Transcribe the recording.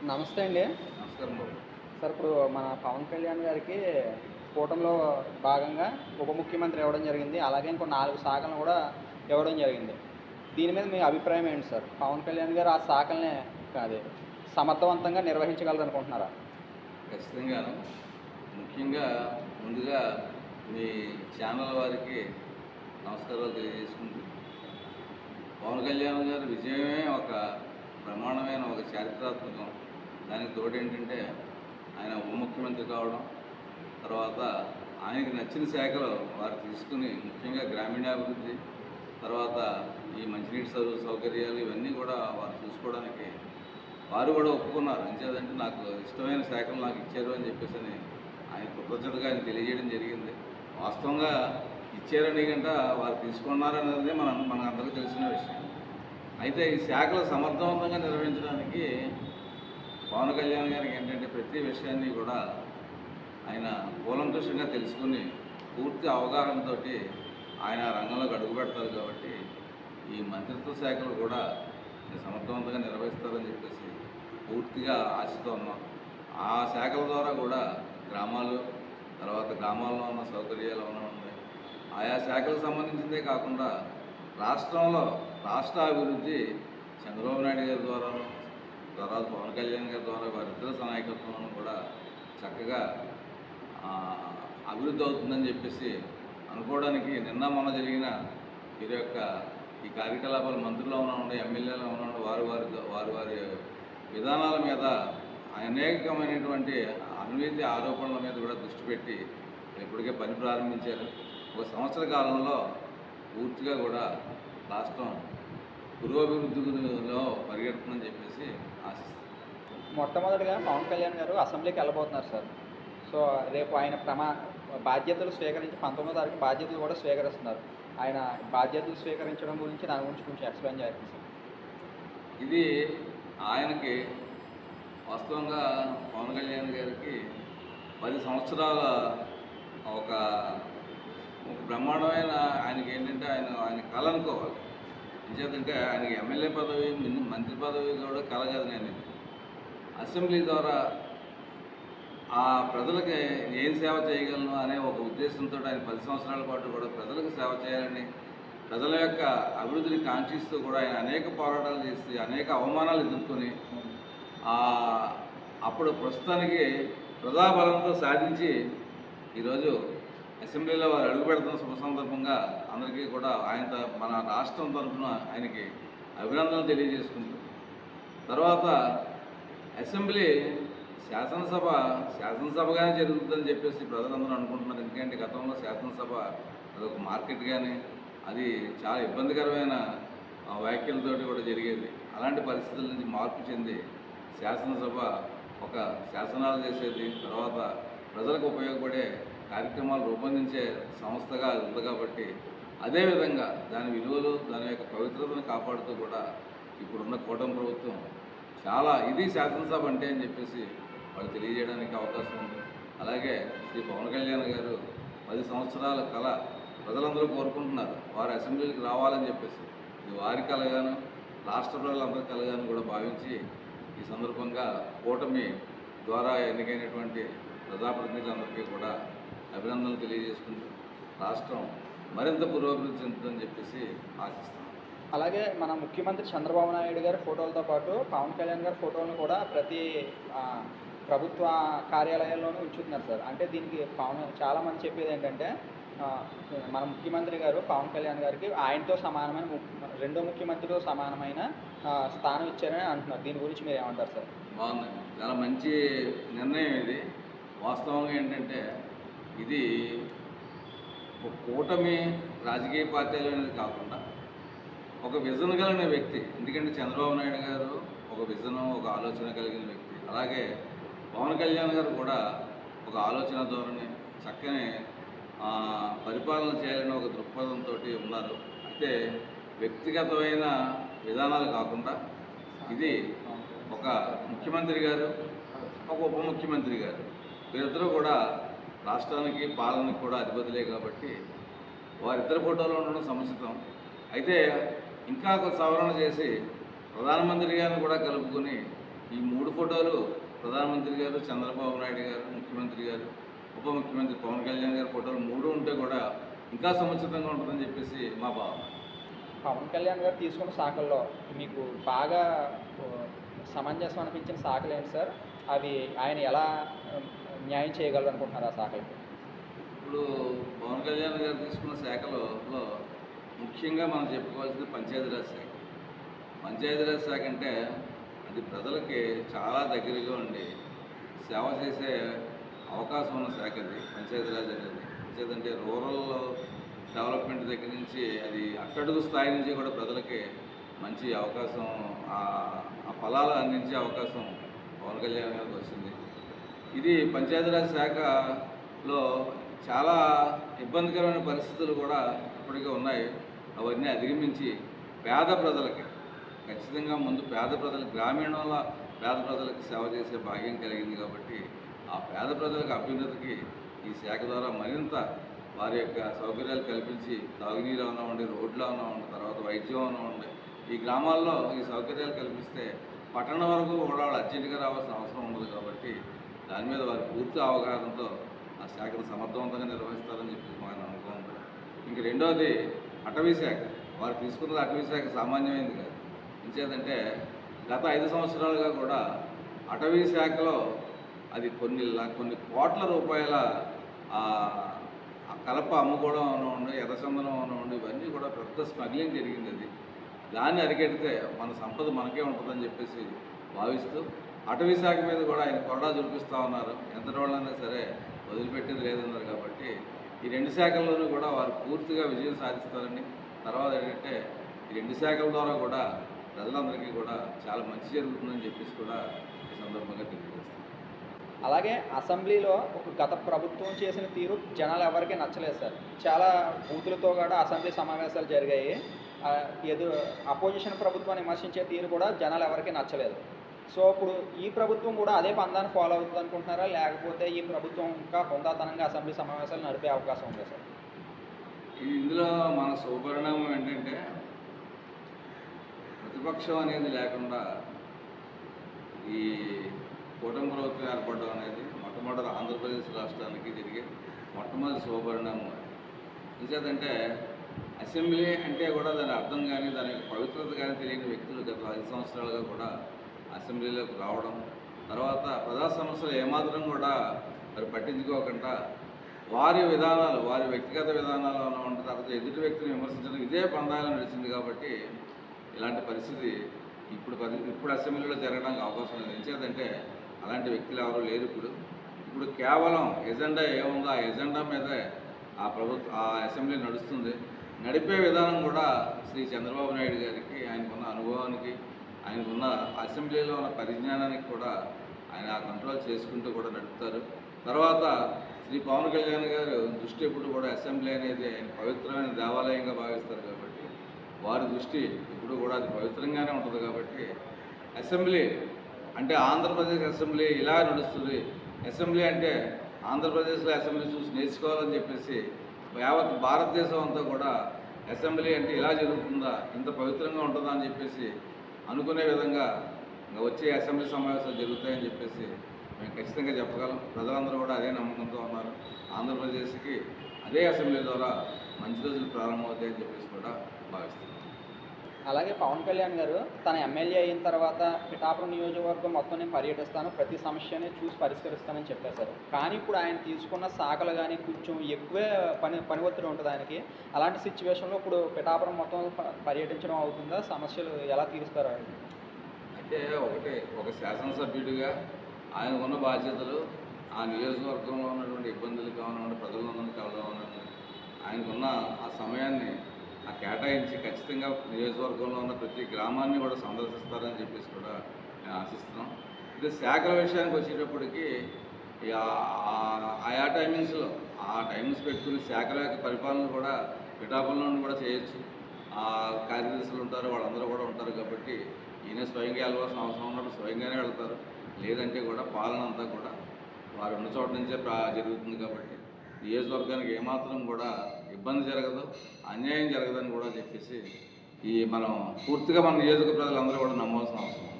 నమస్తే అండి. నమస్కారం బాబు. సార్ ఇప్పుడు మన పవన్ కళ్యాణ్ గారికి కూటమిలో భాగంగా ఉప ముఖ్యమంత్రి ఇవ్వడం జరిగింది. అలాగే ఇంకో 4 శాఖలను కూడా ఇవ్వడం జరిగింది. దీని మీద మీ అభిప్రాయం ఏంటి సార్? పవన్ కళ్యాణ్ గారు ఆ శాఖల్ని అది సమర్థవంతంగా నిర్వహించగలరనుకుంటున్నారా? ఖచ్చితంగాను. ముఖ్యంగా ముందుగా మీ ఛానల్ వారికి నమస్కారాలు తెలియజేసుకుంటూ, పవన్ కళ్యాణ్ గారి విజయమే ఒక బ్రహ్మాండమైన ఒక చారిత్రాత్మకం. దానికి తోడేంటంటే ఆయన ఉప ముఖ్యమంత్రి కావడం, తర్వాత ఆయనకి నచ్చిన శాఖలు వారు తీసుకుని ముఖ్యంగా గ్రామీణాభివృద్ధి, తర్వాత ఈ మంచినీటి సౌకర్యాలు ఇవన్నీ కూడా వారు చూసుకోవడానికి వారు కూడా ఒప్పుకున్నారు. ఎంచేదంటే నాకు ఇష్టమైన శాఖలు నాకు ఇచ్చారు అని చెప్పేసి ఆయన కృతజ్ఞతగా ఆయన తెలియజేయడం జరిగింది. వాస్తవంగా ఇచ్చారని కంట వారు తీసుకున్నారనేది మనకు తెలిసిన విషయం. అయితే ఈ శాఖలు సమర్థవంతంగా నిర్వహించడానికి పవన్ కళ్యాణ్ గారికి ఏంటంటే ప్రతి విషయాన్ని కూడా ఆయన కూలంకషంగా తెలుసుకుని పూర్తి అవగాహనతో ఆయన రంగంలోకి అడుగు పెడతారు. కాబట్టి ఈ మంత్రిత్వ శాఖలు కూడా సమర్థవంతంగా నిర్వహిస్తారని చెప్పేసి పూర్తిగా ఆశతో ఉన్నాం. ఆ శాఖల ద్వారా కూడా గ్రామాలు, తర్వాత గ్రామాల్లో ఉన్న సౌకర్యాలు ఉన్నాయి. ఆయా శాఖలకు సంబంధించిందే కాకుండా రాష్ట్రంలో రాష్ట్ర అభివృద్ధి చంద్రబాబు నాయుడు గారి ద్వారాను, తర్వాత పవన్ కళ్యాణ్ గారి ద్వారా వారిద్దరు నాయకత్వంలో కూడా చక్కగా అభివృద్ధి అవుతుందని చెప్పేసి అనుకోవడానికి నిన్న మొన్న జరిగిన వీరి యొక్క ఈ కార్యకలాపాలు మంత్రులు ఉండండి, ఎమ్మెల్యేలు ఉండండి, వారి విధానాల మీద అనేకమైనటువంటి అవినీతి ఆరోపణల మీద కూడా దృష్టి పెట్టి ఇప్పటికే పని ప్రారంభించారు. ఒక సంవత్సర కాలంలో పూర్తిగా కూడా రాష్ట్రం పురోభివృద్ధిలో పరిగెడుతుందని చెప్పేసి ఆశిస్తాం. మొట్టమొదటిగా పవన్ కళ్యాణ్ గారు అసెంబ్లీకి వెళ్ళబోతున్నారు సార్. సో రేపు ఆయన బాధ్యతలు స్వీకరించి 19వ తారీఖు బాధ్యతలు కూడా స్వీకరిస్తున్నారు. ఆయన బాధ్యతలు స్వీకరించడం గురించి దాని గురించి కొంచెం ఎక్స్ప్లెయిన్ చేయండి సార్. ఇది ఆయనకి వాస్తవంగా పవన్ కళ్యాణ్ గారికి 10 సంవత్సరాల ఒక బ్రహ్మాండమైన ఆయనకి ఏంటంటే ఆయన కళ అనుకోవాలి. ఎందుకంటే ఆయనకి ఎమ్మెల్యే పదవి, మంత్రి పదవి కూడా కళ కాదు. నేను అసెంబ్లీ ద్వారా ఆ ప్రజలకి ఏం సేవ చేయగలను అనే ఒక ఉద్దేశంతో ఆయన 10 సంవత్సరాల పాటు కూడా ప్రజలకు సేవ చేయాలని, ప్రజల యొక్క అభివృద్ధిని కాంక్షిస్తూ కూడా ఆయన అనేక పోరాటాలు చేసి అనేక అవమానాలు ఎదుర్కొని అప్పుడు ప్రస్తుతానికి ప్రజాబలంతో సాధించి ఈరోజు అసెంబ్లీలో వారు అడుగు పెడుతున్న శుభ సందర్భంగా అందరికీ కూడా మన రాష్ట్రం తరఫున ఆయనకి అభినందనలు తెలియజేసుకుంటూ, తర్వాత అసెంబ్లీ శాసనసభగానే జరుగుతుందని చెప్పేసి ప్రజలందరూ అనుకుంటున్నారు. ఎందుకంటే గతంలో శాసనసభ అదొక మార్కెట్ కానీ అది చాలా ఇబ్బందికరమైన వ్యాఖ్యలతోటి కూడా జరిగేది. అలాంటి పరిస్థితుల నుంచి మార్పు చెంది శాసనసభ ఒక శాసనాలు చేసేది, తర్వాత ప్రజలకు ఉపయోగపడే కార్యక్రమాలు రూపొందించే సంస్థగా ఉంది. కాబట్టి అదేవిధంగా దాని విలువలు, దాని యొక్క పవిత్రతను కాపాడుతూ కూడా ఇప్పుడున్న కూటమి ప్రభుత్వం ఇది శాసనసభ అంటే అని చెప్పేసి వాళ్ళు తెలియజేయడానికి అవకాశం ఉంది. అలాగే శ్రీ పవన్ కళ్యాణ్ గారు 10 సంవత్సరాల కళ ప్రజలందరూ కోరుకుంటున్నారు. వారు అసెంబ్లీకి రావాలని చెప్పేసి ఇది వారి కళగాను, రాష్ట్ర ప్రజలందరి కళగాను కూడా భావించి ఈ సందర్భంగా కూటమి ద్వారా ఎన్నికైనటువంటి ప్రజాప్రతినిధులందరికీ కూడా అభినందనలు తెలియజేసుకుంటూ రాష్ట్రం మరింత పురోభివృద్ధి చెందుతుందని చెప్పేసి ఆశిస్తున్నాం. అలాగే మన ముఖ్యమంత్రి చంద్రబాబు నాయుడు గారి ఫోటోలతో పాటు పవన్ కళ్యాణ్ గారి ఫోటోలను కూడా ప్రతి ప్రభుత్వ కార్యాలయాల్లోనూ ఉంచుతున్నారు సార్. అంటే దీనికి చాలామంది చెప్పేది ఏంటంటే మన ముఖ్యమంత్రి గారు పవన్ కళ్యాణ్ గారికి ఆయనతో సమానమైన రెండో ముఖ్యమంత్రితో సమానమైన స్థానం ఇచ్చారని అంటున్నారు. దీని గురించి మీరు ఏమంటారు సార్? బాగుందండి, చాలా మంచి నిర్ణయం ఇది. వాస్తవంగా ఏంటంటే ఇది ఒక కూటమి రాజకీయ పార్టీలు అనేది కాకుండా ఒక విజన్ కలిగిన వ్యక్తి. ఎందుకంటే చంద్రబాబు నాయుడు గారు ఒక విజన్, ఒక ఆలోచన కలిగిన వ్యక్తి. అలాగే పవన్ కళ్యాణ్ గారు కూడా ఒక ఆలోచన ధోరణి, చక్కని పరిపాలన చేయాలని ఒక దృక్పథంతో ఉన్నారు. అయితే వ్యక్తిగతమైన విధానాలు కాకుండా ఇది ఒక ముఖ్యమంత్రి గారు, ఒక ఉప ముఖ్యమంత్రి గారు, వీరిద్దరూ కూడా రాష్ట్రానికి పాలనకి కూడా అధిపతులే. కాబట్టి వారిద్దరి ఫోటోలో ఉండడం సముచితం. అయితే ఇంకా కొంత సవరణ చేసి ప్రధానమంత్రి గారిని కూడా కలుపుకొని ఈ 3 ఫోటోలు ప్రధానమంత్రి గారు, చంద్రబాబు నాయుడు గారు, ముఖ్యమంత్రి గారు, ఉప ముఖ్యమంత్రి పవన్ కళ్యాణ్ గారి ఫోటోలు 3 ఉంటే కూడా ఇంకా సముచితంగా ఉంటుందని చెప్పేసి మా భావన. పవన్ కళ్యాణ్ గారు తీసుకున్న శాఖల్లో మీకు బాగా సమంజసం అనిపించిన శాఖలు ఏంటి సార్? అవి ఆయన ఎలా న్యాయం చేయగలరు అనుకుంటున్నారు ఆ శాఖలకి? ఇప్పుడు పవన్ కళ్యాణ్ గారు తీసుకున్న శాఖలో ముఖ్యంగా మనం చెప్పుకోవాల్సింది పంచాయతీరాజ్ శాఖ. పంచాయతీరాజ్ శాఖ అంటే అది ప్రజలకి చాలా దగ్గరగా ఉండి సేవ చేసే అవకాశం ఉన్న శాఖ అది పంచాయతీరాజ్ అనేది. ఎందుకంటే రూరల్ డెవలప్మెంట్ దగ్గర నుంచి అది అట్టడుగు స్థాయి నుంచి కూడా ప్రజలకి మంచి అవకాశం, ఆ ఫలాలు అందించే అవకాశం పవన్ కళ్యాణ్ గారికి వచ్చింది. ఇది పంచాయతీరాజ్ శాఖలో చాలా ఇబ్బందికరమైన పరిస్థితులు కూడా ఇప్పటికే ఉన్నాయి. అవన్నీ అధిగమించి పేద ప్రజలకి ఖచ్చితంగా ముందు పేద ప్రజలకు, గ్రామీణంలో పేద ప్రజలకు సేవ చేసే భాగ్యం కలిగింది కాబట్టి ఆ పేద ప్రజలకు అభ్యున్నతికి ఈ శాఖ ద్వారా మరింత వారి యొక్క సౌకర్యాలు కల్పించి తాగునీరు ఏమైనా ఉండి, రోడ్లు ఏమైనా ఉండి, తర్వాత వైద్యం ఏమైనా ఉండి, ఈ గ్రామాల్లో ఈ సౌకర్యాలు కల్పిస్తే పట్టణం వరకు కూడా వాళ్ళు అర్జెంటుగా రావాల్సిన అవసరం ఉండదు కాబట్టి దాని మీద వారి పూర్తి అవగాహనతో ఆ శాఖను సమర్థవంతంగా నిర్వహిస్తారని చెప్పి మాకు నమ్మకం ఉంది. ఇంక రెండవది అటవీ శాఖ. వారు తీసుకున్నది అటవీ శాఖ సామాన్యమైంది కాదు. ఎంచేదంటే గత 5 సంవత్సరాలుగా కూడా అటవీ శాఖలో అది కొన్ని కోట్ల రూపాయల కలప అమ్ముకోవడం ఉండి, ఎర్రచందనం ఉండి, ఇవన్నీ కూడా పెద్ద స్మగ్లింగ్ జరిగింది. అది దాన్ని అరికెడితే మన సంపద మనకే ఉంటుందని చెప్పేసి భావిస్తూ అటవీ శాఖ మీద కూడా ఆయన కొరడా చూపిస్తూ ఉన్నారు. ఎంత రోజులైనా సరే వదిలిపెట్టేది లేదన్నారు కాబట్టి ఈ 2 శాఖల్లోనూ కూడా వారు పూర్తిగా విజయం సాధిస్తారని, తర్వాత ఏంటంటే ఈ 2 శాఖల ద్వారా కూడా ప్రజలందరికీ కూడా చాలా మంచి జరుగుతుందని చెప్పేసి కూడా ఈ సందర్భంగా తెలియజేస్తాను. అలాగే అసెంబ్లీలో ఒక గత ప్రభుత్వం చేసిన తీరు జనాలు ఎవరికీ నచ్చలేదు సార్. చాలా బూతులతో కూడా అసెంబ్లీ సమావేశాలు జరిగాయి. అపోజిషన్ ప్రభుత్వాన్ని విమర్శించే తీరు కూడా జనాలు ఎవరికీ నచ్చలేదు. సో ఇప్పుడు ఈ ప్రభుత్వం కూడా అదే పందాన్ని ఫాలో అవుతుంది అనుకుంటున్నారా, లేకపోతే ఈ ప్రభుత్వం ఇంకా హుందాతనంగా అసెంబ్లీ సమావేశాలు నడిపే అవకాశం ఉందా సార్? ఇందులో మన శుభపరిణామం ఏంటంటే ప్రతిపక్షం అనేది లేకుండా ఈ కూటమి ప్రభుత్వం ఏర్పడడం అనేది మొట్టమొదటి ఆంధ్రప్రదేశ్ రాష్ట్రానికి జరిగే మొట్టమొదటి శుభపరిణామం. ఎందుకంటే అసెంబ్లీ అంటే కూడా దాని అర్థం కానీ, దాని పవిత్రత కానీ తెలియని వ్యక్తులు గత 5 సంవత్సరాలుగా కూడా అసెంబ్లీలోకి రావడం, తర్వాత ప్రజా సమస్యలు ఏమాత్రం కూడా మరి పట్టించుకోకుండా వారి విధానాలు, వారి వ్యక్తిగత విధానాలు ఉన్న తర్వాత ఎదుటి వ్యక్తిని విమర్శించడం ఇదే పందాలు నడిచింది కాబట్టి ఇలాంటి పరిస్థితి ఇప్పుడు అసెంబ్లీలో జరగడానికి అవకాశం లేదు. ఎందుకంటే అలాంటి వ్యక్తులు ఎవరు లేరు. ఇప్పుడు కేవలం ఎజెండా ఏముందో ఆ ఎజెండా మీదే ఆ అసెంబ్లీ నడుస్తుంది. నడిపే విధానం కూడా శ్రీ చంద్రబాబు నాయుడు గారికి, ఆయనకున్న అనుభవానికి, ఆయనకున్న అసెంబ్లీలో ఉన్న పరిజ్ఞానానికి కూడా ఆయన కంట్రోల్ చేసుకుంటూ కూడా నడుపుతారు. తర్వాత శ్రీ పవన్ కళ్యాణ్ గారు దృష్టి ఎప్పుడు కూడా అసెంబ్లీ అనేది ఆయన పవిత్రమైన దేవాలయంగా భావిస్తారు కాబట్టి వారి దృష్టి ఇప్పుడు కూడా అది పవిత్రంగానే ఉంటుంది కాబట్టి అసెంబ్లీ అంటే ఆంధ్రప్రదేశ్ అసెంబ్లీ ఇలా నడుస్తుంది, అసెంబ్లీ అంటే ఆంధ్రప్రదేశ్లో అసెంబ్లీ చూసి నేర్చుకోవాలని చెప్పేసి యావత్ భారతదేశం అంతా కూడా అసెంబ్లీ అంటే ఇలా జరుగుతుందా, ఇంత పవిత్రంగా ఉంటుందా అని చెప్పేసి అనుకునే విధంగా వచ్చే అసెంబ్లీ సమావేశాలు జరుగుతాయని చెప్పేసి మేము ఖచ్చితంగా చెప్పగలం. ప్రజలందరూ కూడా అదే నమ్మకంతో ఉన్నారు. ఆంధ్రప్రదేశ్కి అదే అసెంబ్లీ ద్వారా మంచి రోజులు ప్రారంభమవుతాయని చెప్పేసి కూడా భావిస్తున్నాం. అలాగే పవన్ కళ్యాణ్ గారు తన ఎమ్మెల్యే అయిన తర్వాత పిఠాపురం నియోజకవర్గం మొత్తం నేను పర్యటిస్తాను, ప్రతి సమస్యని చూసి పరిష్కరిస్తానని చెప్పారు సార్. కానీ ఇప్పుడు ఆయన తీసుకున్న శాఖలు కానీ కొంచెం ఎక్కువే పని ఒత్తిడి ఉంటుంది ఆయనకి. అలాంటి సిచ్యువేషన్లో ఇప్పుడు పిఠాపురం మొత్తం పర్యటించడం అవుతుందా? సమస్యలు ఎలా తీరుస్తారు ఆయన? అయితే ఒక శాసనసభ్యుడిగా ఆయనకున్న బాధ్యతలు, ఆ నియోజకవర్గంలో ఉన్నటువంటి ఇబ్బందులు కావాలన్నా, ప్రజలందరినీ కలవాలన్నా ఆయనకున్న ఆ సమయాన్ని కేటాయించి ఖచ్చితంగా నియోజకవర్గంలో ఉన్న ప్రతి గ్రామాన్ని కూడా సందర్శిస్తారని చెప్పేసి కూడా నేను ఆశిస్తున్నాం. ఇది శాఖల విషయానికి వచ్చేటప్పటికి ఆయా టైమింగ్స్లో ఆ టైమింగ్స్ పెట్టుకుని శాఖల యొక్క పరిపాలన కూడా పిఠాపురంలో కూడా చేయొచ్చు. కార్యదర్శులు ఉంటారు, వాళ్ళందరూ కూడా ఉంటారు కాబట్టి ఈయన స్వయంగా వెళ్ళవలసిన అవసరం ఉన్నప్పుడు స్వయంగానే వెళ్తారు. లేదంటే కూడా పాలన అంతా కూడా వారు ఉన్న చోట నుంచే జరుగుతుంది కాబట్టి నియోజకవర్గానికి ఏమాత్రం కూడా ఇబ్బంది జరగదు, అన్యాయం జరగదని కూడా చెప్పేసి మనం పూర్తిగా మన నియోజక ప్రజలందరూ కూడా నమ్మాల్సిన అవసరం.